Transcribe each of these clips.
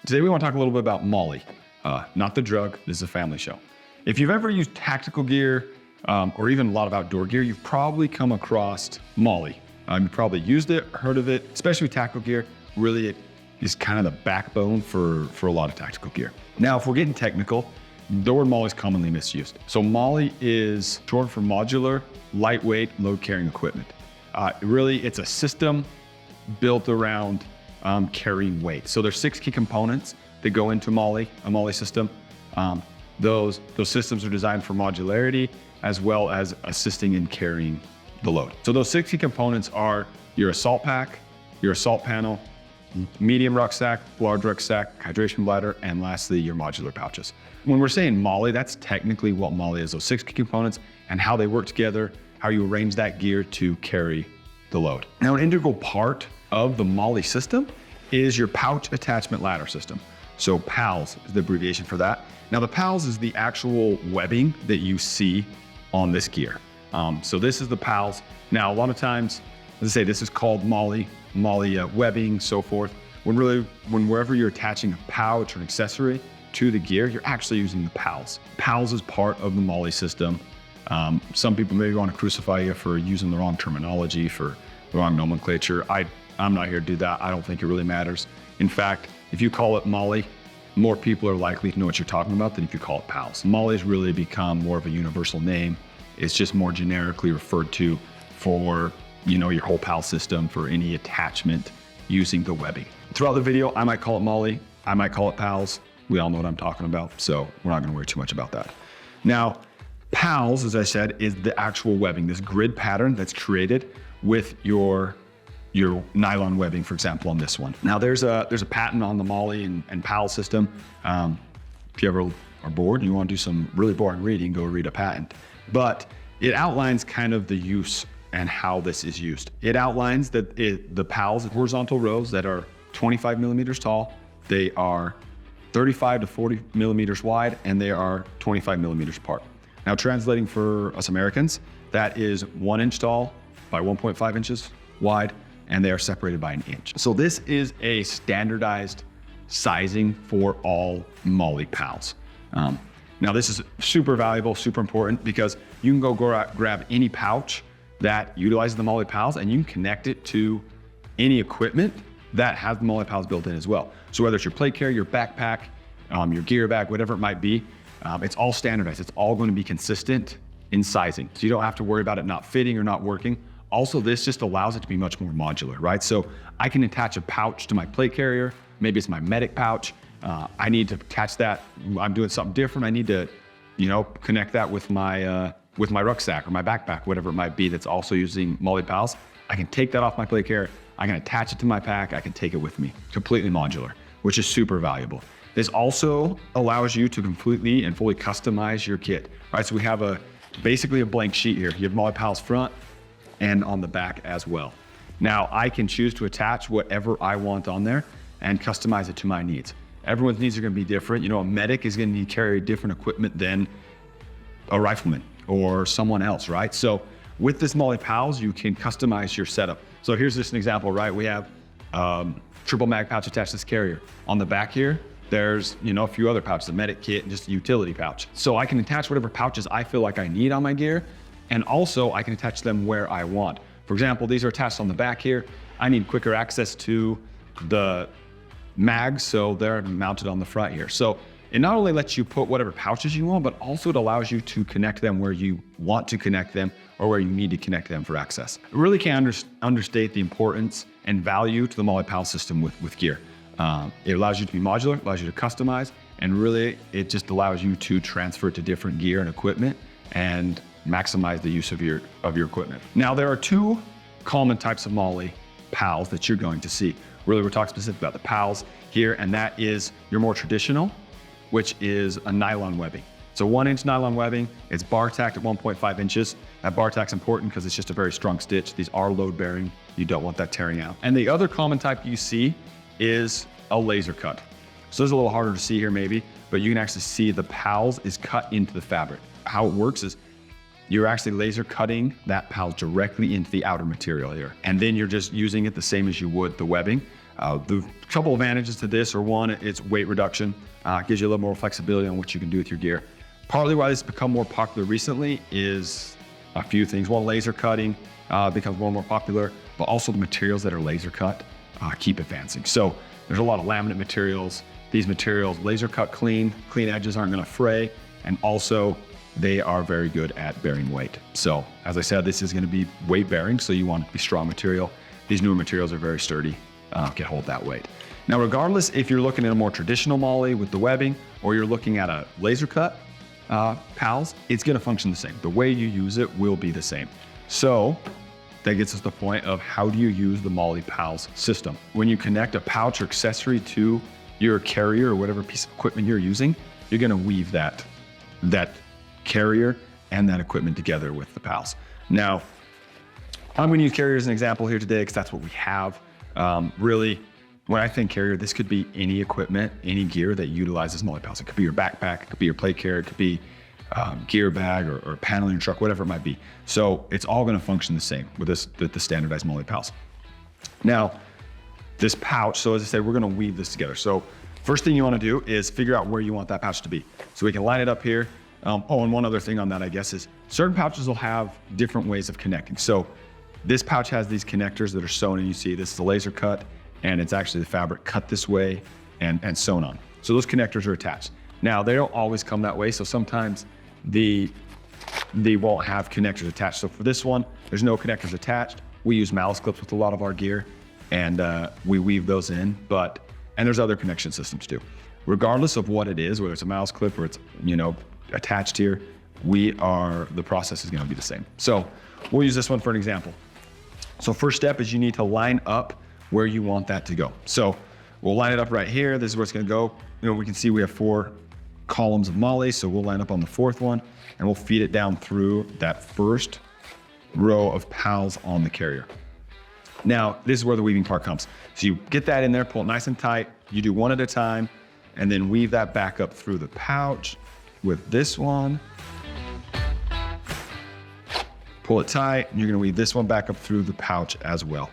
Today we want to talk a little bit about Molle, not the drug. This is a family show. If you've ever used tactical gear or even a lot of outdoor gear, you've probably come across Molle. You've probably used it, heard of it, especially with tactical gear. Really, it is kind of the backbone for a lot of tactical gear. Now, if we're getting technical, the word Molle is commonly misused. So Molle is short for modular, lightweight, load-carrying equipment. Really, it's a system built around carrying weight. So there's 6 key components that go into a Molle system. Those systems are designed for modularity as well as assisting in carrying the load. So those 6 key components are your assault pack, your assault panel, medium rucksack, large rucksack, hydration bladder, and lastly, your modular pouches. When we're saying Molle, that's technically what Molle is, those 6 key components and how they work together, how you arrange that gear to carry the load. Now, an integral part of the Molle system is your pouch attachment ladder system. So PALS is the abbreviation for that. Now the PALS is the actual webbing that you see on this gear. So this is the PALS. Now a lot of times, as I say, this is called Molle webbing, so forth. Wherever you're attaching a pouch or an accessory to the gear, you're actually using the PALS. PALS is part of the Molle system. Some people maybe want to crucify you for using the wrong terminology, for the wrong nomenclature. I'm not here to do that. I don't think it really matters. In fact, if you call it Molle, more people are likely to know what you're talking about than if you call it PALS. Molle has really become more of a universal name. It's just more generically referred to for, your whole PAL system, for any attachment using the webbing. Throughout the video, I might call it Molle, I might call it PALS. We all know what I'm talking about, so we're not gonna worry too much about that. Now, PALS, as I said, is the actual webbing, this grid pattern that's created with your nylon webbing, for example, on this one. Now there's a patent on the Molle and PAL system. If you ever are bored and you want to do some really boring reading, go read a patent. But it outlines kind of the use and how this is used. It outlines that the PALs, horizontal rows that are 25 millimeters tall, they are 35 to 40 millimeters wide, and they are 25 millimeters apart. Now translating for us Americans, that is 1 inch tall by 1.5 inches wide, and they are separated by 1 inch. So this is a standardized sizing for all Molle PALs. Now this is super valuable, super important, because you can go grab any pouch that utilizes the Molle PALs and you can connect it to any equipment that has the Molle PALs built in as well. So whether it's your plate carrier, your backpack, your gear bag, whatever it might be, it's all standardized. It's all going to be consistent in sizing. So you don't have to worry about it not fitting or not working. Also, this just allows it to be much more modular, right? So I can attach a pouch to my plate carrier. Maybe it's my medic pouch. I need to attach that. I'm doing something different. I need to, connect that with my rucksack or my backpack, whatever it might be that's also using Molle PALs. I can take that off my plate carrier. I can attach it to my pack. I can take it with me. Completely modular, which is super valuable. This also allows you to completely and fully customize your kit, right? So we have basically a blank sheet here. You have Molle PALs front and on the back as well. Now I can choose to attach whatever I want on there and customize it to my needs. Everyone's needs are gonna be different. A medic is gonna need to carry different equipment than a rifleman or someone else, right? So with this Molle PALs, you can customize your setup. So here's just an example, right? We have triple mag pouch attached to this carrier. On the back here, there's a few other pouches, a medic kit and just a utility pouch. So I can attach whatever pouches I feel like I need on my gear, and also I can attach them where I want. For example, these are attached on the back here. I need quicker access to the mags, so they're mounted on the front here. So it not only lets you put whatever pouches you want, but also it allows you to connect them where you want to connect them or where you need to connect them for access. I really can't understate the importance and value to the Molle PAL system with gear. It allows you to be modular, allows you to customize, and really it just allows you to transfer to different gear and equipment and maximize the use of your equipment. Now there are 2 common types of Molle PALs that you're going to see. Really, we're talking specifically about the PALs here, and that is your more traditional, which is a nylon webbing. So 1 inch nylon webbing, it's bar tacked at 1.5 inches. That bar tack's important because it's just a very strong stitch. These are load bearing. You don't want that tearing out. And the other common type you see is a laser cut. So this is a little harder to see here maybe, but you can actually see the PALs is cut into the fabric. How it works is you're actually laser cutting that PAL directly into the outer material here. And then you're just using it the same as you would the webbing. The couple advantages to this are, one, it's weight reduction. Gives you a little more flexibility on what you can do with your gear. Partly why this has become more popular recently is a few things. One, laser cutting becomes more and more popular, but also the materials that are laser cut keep advancing. So there's a lot of laminate materials. These materials laser cut clean edges aren't gonna fray, and also they are very good at bearing weight. So as I said, this is gonna be weight bearing, so you want it to be strong material. These newer materials are very sturdy, can hold that weight. Now, regardless if you're looking at a more traditional Molle with the webbing, or you're looking at a laser cut PALS, it's gonna function the same. The way you use it will be the same. So that gets us to the point of, how do you use the Molle PALS system? When you connect a pouch or accessory to your carrier or whatever piece of equipment you're using, you're gonna weave that carrier and that equipment together with the PALS. Now, I'm gonna use carrier as an example here today because that's what we have. Really, when I think carrier, this could be any equipment, any gear that utilizes Molle PALS. It could be your backpack, it could be your plate carrier, it could be gear bag or panel in your truck, whatever it might be. So it's all gonna function the same with the standardized Molle PALS. Now, this pouch, so as I said, we're gonna weave this together. So first thing you wanna do is figure out where you want that pouch to be. So we can line it up here. Oh, and one other thing on that, I guess, is certain pouches will have different ways of connecting. So this pouch has these connectors that are sewn in. You see this is the laser cut, and it's actually the fabric cut this way and sewn on. So those connectors are attached. Now, they don't always come that way, so sometimes they won't have connectors attached. So for this one, there's no connectors attached. We use malice clips with a lot of our gear, and we weave those in, and there's other connection systems too. Regardless of what it is, whether it's a malice clip or it's, attached here, the process is gonna be the same. So we'll use this one for an example. So first step is you need to line up where you want that to go. So we'll line it up right here. This is where it's gonna go. We can see we have 4 columns of Molle, so we'll line up on the 4th one, and we'll feed it down through that first row of PALS on the carrier. Now, this is where the weaving part comes. So you get that in there, pull it nice and tight. You do one at a time, and then weave that back up through the pouch with this one. Pull it tight, and you're gonna weave this one back up through the pouch as well.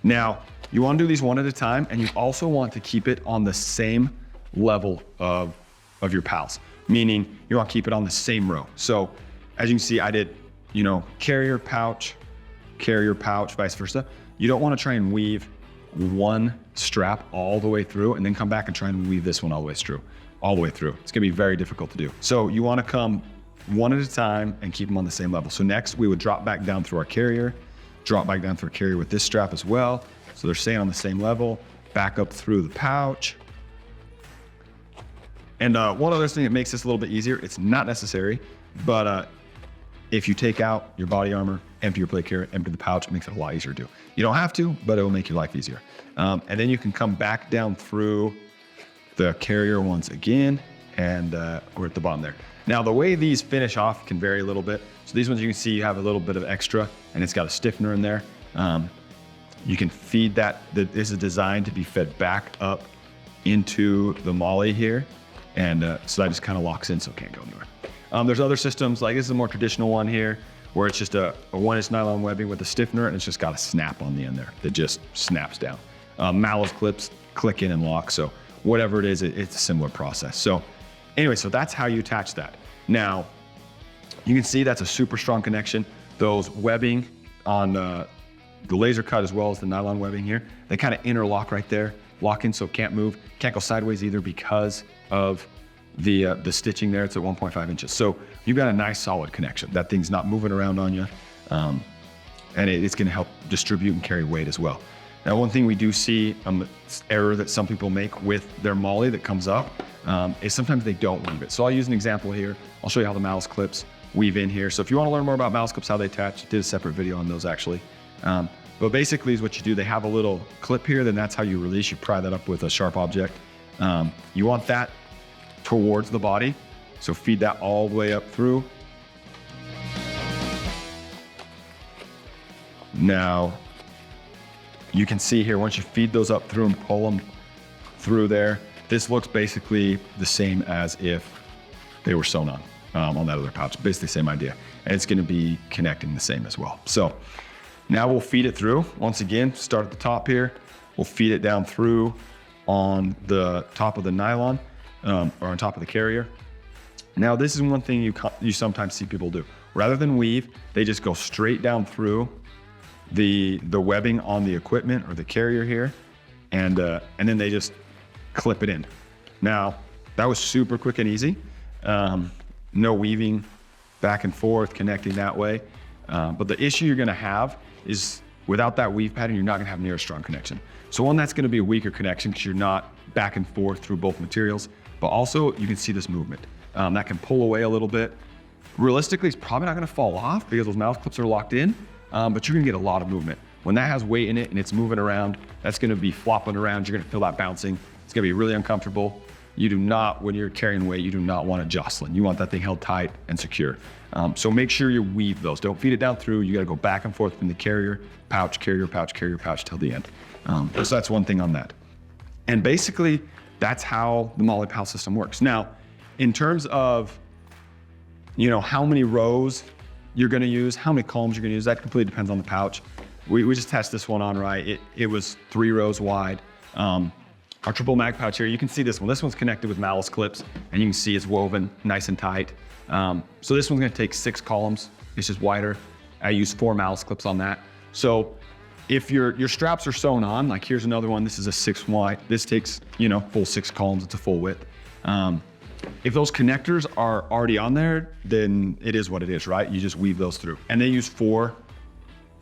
Now, you wanna do these one at a time, and you also want to keep it on the same level of your PALS, meaning you wanna keep it on the same row. So as you can see, I did, carrier, pouch, vice versa. You don't wanna try and weave one strap all the way through and then come back and try and weave this one all the way through. It's gonna be very difficult to do. So you wanna come one at a time and keep them on the same level. So next we would drop back down through our carrier, with this strap as well. So they're staying on the same level, back up through the pouch. And one other thing that makes this a little bit easier, it's not necessary, but if you take out your body armor, empty your plate carrier, empty the pouch, it makes it a lot easier to do. You don't have to, but it will make your life easier. And then you can come back down through the carrier once again, and we're at the bottom there. Now, the way these finish off can vary a little bit. So these ones you can see you have a little bit of extra, and it's got a stiffener in there. You can feed that. This is designed to be fed back up into the Molle here, and so that just kind of locks in so it can't go anywhere. There's other systems, like this is a more traditional one here, where it's just a 1-inch nylon webbing with a stiffener, and it's just got a snap on the end there that just snaps down. Malice clips click in and lock, so whatever it is, it's a similar process. So anyway, so that's how you attach that. Now, you can see that's a super strong connection. Those webbing on the laser cut as well as the nylon webbing here, they kind of interlock right there, lock in so it can't move, can't go sideways either because of the stitching there. It's at 1.5 inches. So you've got a nice solid connection. That thing's not moving around on you, and it's gonna help distribute and carry weight as well. Now, one thing we do see, error that some people make with their Molle that comes up, is sometimes they don't weave it. So I'll use an example here. I'll show you how the malice clips weave in here. So if you wanna learn more about malice clips, how they attach, I did a separate video on those actually. But basically is what you do, they have a little clip here, then that's how you release. You pry that up with a sharp object. You want that towards the body. So feed that all the way up through. Now, you can see here, once you feed those up through and pull them through there, this looks basically the same as if they were sewn on that other pouch. Basically the same idea. And it's gonna be connecting the same as well. So Now we'll feed it through. Once again, start at the top here. We'll feed it down through on the top of the nylon or on top of the carrier. Now this is one thing you sometimes see people do. Rather than weave, they just go straight down through the webbing on the equipment or the carrier here, and then they just clip it in. Now that was super quick and easy. No weaving back and forth, connecting that way. But the issue you're gonna have is without that weave pattern, you're not gonna have near a strong connection. So one, that's gonna be a weaker connection because you're not back and forth through both materials, but also you can see this movement. That can pull away a little bit. Realistically, it's probably not gonna fall off because those mouse clips are locked in, but you're gonna get a lot of movement. When that has weight in it and it's moving around, that's gonna be flopping around. You're gonna feel that bouncing. It's gonna be really uncomfortable. You do not, when you're carrying weight, you do not want it jostling. You want that thing held tight and secure. So make sure you weave those. Don't feed it down through. You gotta go back and forth from the carrier, pouch, carrier, pouch, carrier, pouch till the end. So that's one thing on that. And basically, that's how the Molle PAL system works. Now, in terms of, how many rows you're gonna use, how many columns you're gonna use, that completely depends on the pouch. We just test this one on right. It was 3 rows wide. Our triple mag pouch here, you can see this one. This one's connected with malice clips, and you can see it's woven nice and tight. So this one's gonna take 6 columns. It's just wider. I use 4 malice clips on that. So if your straps are sewn on, like here's another one, this is a 6 wide. This takes, full 6 columns, it's a full width. If those connectors are already on there, then it is what it is, right? You just weave those through. And they use 4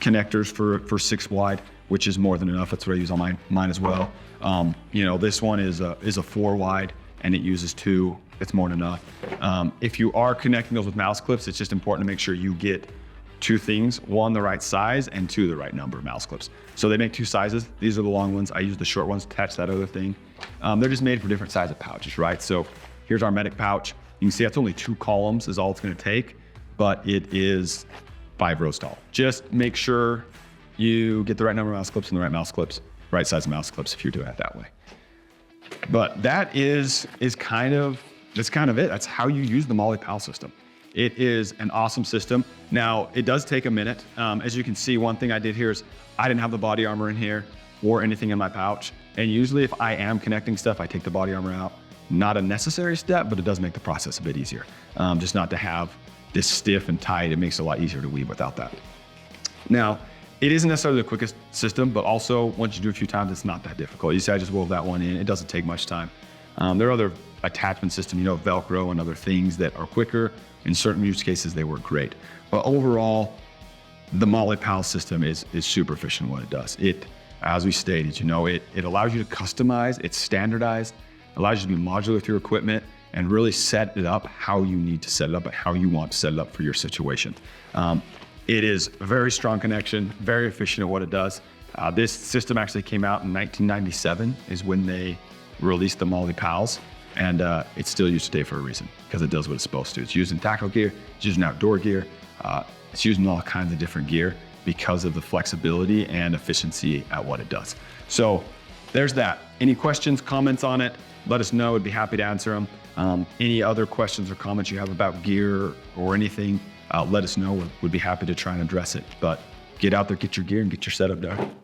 connectors for 6 wide, which is more than enough. That's what I use on mine as well. This one is a 4 wide and it uses 2. It's more than enough. If you are connecting those with mouse clips, it's just important to make sure you get 2 things, 1, the right size, and 2, the right number of mouse clips. So they make 2 sizes. These are the long ones. I use the short ones to attach that other thing. They're just made for different size of pouches, right? So here's our medic pouch. You can see that's only 2 columns is all it's gonna take, but it is 5 rows tall. Just make sure you get the right number of mouse clips and the right mouse clips, right size of mouse clips if you're doing it that way. But that is kind of it. That's how you use the Molle PAL system. It is an awesome system. Now, it does take a minute. As you can see, one thing I did here is I didn't have the body armor in here or anything in my pouch. And usually if I am connecting stuff, I take the body armor out. Not a necessary step, but it does make the process a bit easier. Just not to have this stiff and tight. It makes it a lot easier to weave without that. Now, it isn't necessarily the quickest system, but also once you do it a few times, it's not that difficult. You see, I just wove that one in. It doesn't take much time. There are other attachment systems, Velcro and other things that are quicker. In certain use cases, they work great. But overall, the Molle PAL system is super efficient in what it does. It, as we stated, it allows you to customize, it's standardized, allows you to be modular with your equipment and really set it up how you need to set it up and how you want to set it up for your situation. It is a very strong connection, very efficient at what it does. This system actually came out in 1997 is when they released the Molle PALs, and it's still used today for a reason, because it does what it's supposed to. It's used in tactical gear, it's used in outdoor gear, it's used in all kinds of different gear because of the flexibility and efficiency at what it does. So there's that. Any questions, comments on it, let us know. I'd be happy to answer them. Any other questions or comments you have about gear or anything, let us know. We'd be happy to try and address it. But get out there, get your gear, and get your setup done.